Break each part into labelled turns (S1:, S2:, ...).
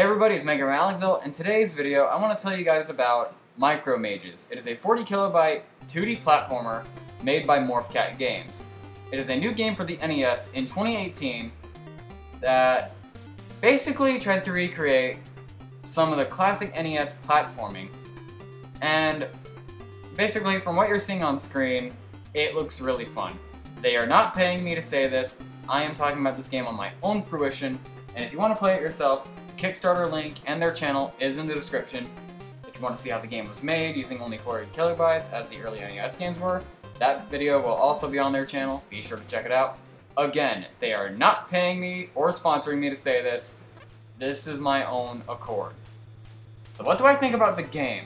S1: everybody, it's Mega Alexel. In today's video, I want to tell you guys about Micro Mages. It is a 40 kilobyte 2D platformer made by MorphCat Games. It is a new game for the NES in 2018 that basically tries to recreate some of the classic NES platforming. And basically, from what you're seeing on screen, it looks really fun. They are not paying me to say this. I am talking about this game on my own fruition, and if you want to play it yourself, the Kickstarter link and their channel is in the description. If you want to see how the game was made using only 40 kilobytes, as the early NES games were, that video will also be on their channel. Be sure to check it out. Again, they are not paying me or sponsoring me to say this. This is my own accord. So what do I think about the game?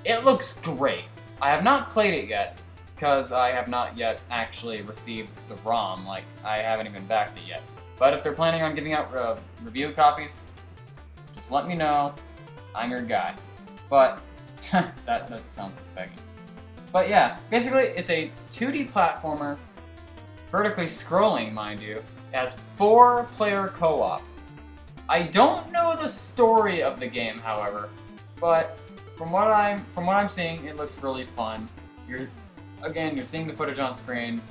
S1: It looks great. I have not played it yet, because I have not yet actually received the ROM, like, I haven't even backed it yet. But if they're planning on giving out review copies, just let me know. I'm your guy. But, that sounds like begging. But yeah, basically, it's a 2D platformer, vertically scrolling, mind you. It has 4-player co-op. I don't know the story of the game, however, but from what I'm seeing, it looks really fun. You're seeing the footage on screen.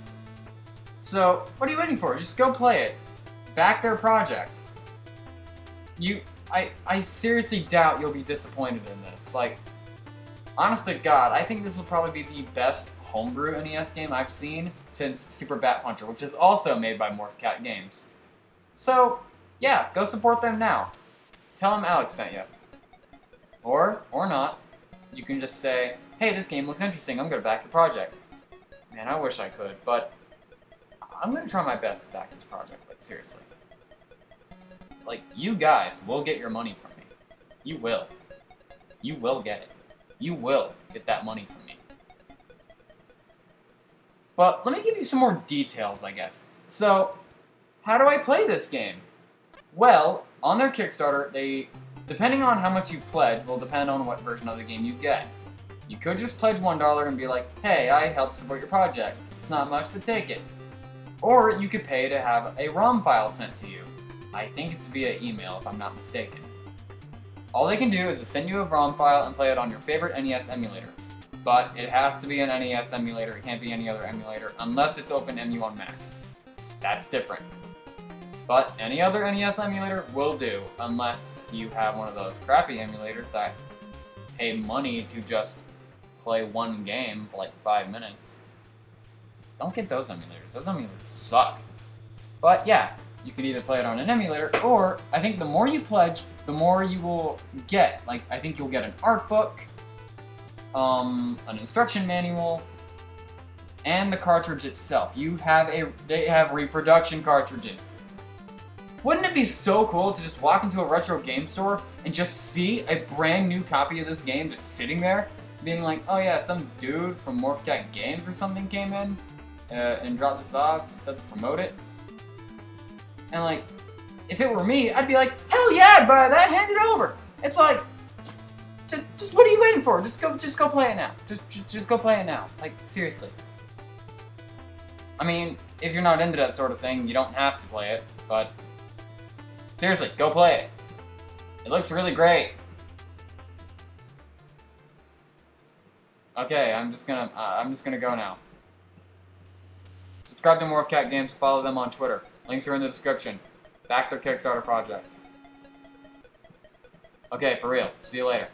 S1: So, what are you waiting for? Just go play it. Back their project. I seriously doubt you'll be disappointed in this. Like, honest to God, I think this will probably be the best homebrew NES game I've seen since Super Bat Puncher, which is also made by MorphCat Games. So, yeah, go support them now. Tell them Alex sent you. Or not. You can just say, hey, this game looks interesting, I'm gonna back the project. Man, I wish I could, but I'm gonna try my best to back this project, like, seriously. Like, you guys will get your money from me. You will. You will get it. You will get that money from me. But let me give you some more details, I guess. So, how do I play this game? Well, on their Kickstarter, depending on how much you pledge, will depend on what version of the game you get. You could just pledge $1 and be like, hey, I helped support your project. It's not much, but take it. Or you could pay to have a ROM file sent to you. I think it's via email, if I'm not mistaken. All they can do is just send you a ROM file and play it on your favorite NES emulator. But it has to be an NES emulator, it can't be any other emulator, unless it's OpenEMU on Mac. That's different. But any other NES emulator will do, unless you have one of those crappy emulators that pay money to just play one game for like 5 minutes. Don't get those emulators. Those emulators suck. But yeah, you can either play it on an emulator, or I think the more you pledge, the more you will get. Like, I think you'll get an art book, an instruction manual, and the cartridge itself. They have reproduction cartridges. Wouldn't it be so cool to just walk into a retro game store and just see a brand new copy of this game just sitting there, being like, oh yeah, some dude from MorphCat Games or something came in and dropped this off, said to promote it. And like, if it were me, I'd be like, hell yeah, I'd buy that, hand it over. It's like, just what are you waiting for? Just go play it now. Just go play it now. Like, seriously. I mean, if you're not into that sort of thing, you don't have to play it, but seriously, go play it. It looks really great. Okay, I'm just gonna go now. Subscribe to MorphCat Games, follow them on Twitter. Links are in the description. Back their Kickstarter project. Okay, for real. See you later.